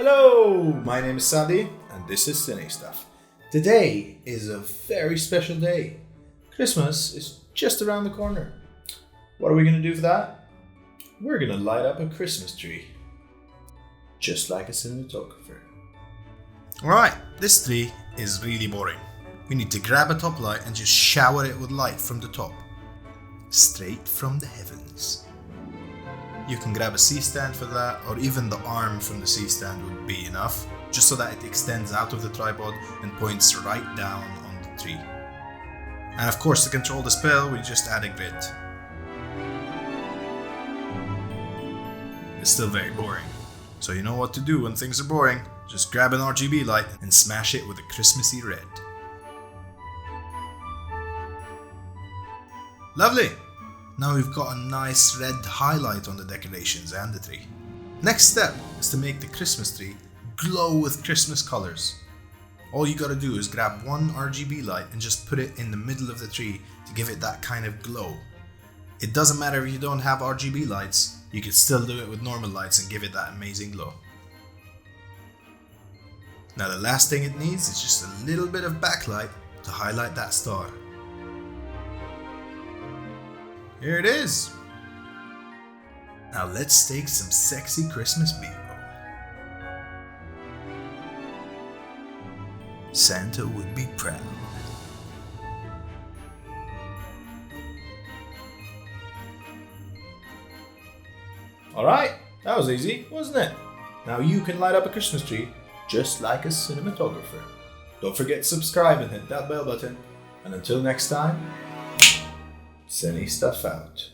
Hello, my name is Sandy and this is CineStuff. Today is a very special day. Christmas is just around the corner. What are we going to do for that? We're going to light up a Christmas tree. Just like a cinematographer. Alright, this tree is really boring. We need to grab a top light and just shower it with light from the top. Straight from the heavens. You can grab a C-stand for that, or even the arm from the C-stand would be enough, just so that it extends out of the tripod and points right down on the tree. And of course, to control the spell, we just add a grid. It's still very boring, so you know what to do when things are boring. Just grab an RGB light and smash it with a Christmassy red. Lovely! Now we've got a nice red highlight on the decorations and the tree. Next step is to make the Christmas tree glow with Christmas colors. All you gotta do is grab one RGB light and just put it in the middle of the tree to give it that kind of glow. It doesn't matter if you don't have RGB lights, you can still do it with normal lights and give it that amazing glow. Now the last thing it needs is just a little bit of backlight to highlight that star. Here it is! Now let's take some sexy Christmas B-roll. Santa would be proud. Alright, that was easy, wasn't it? Now you can light up a Christmas tree just like a cinematographer. Don't forget to subscribe and hit that bell button. And until next time, CineStuff Out.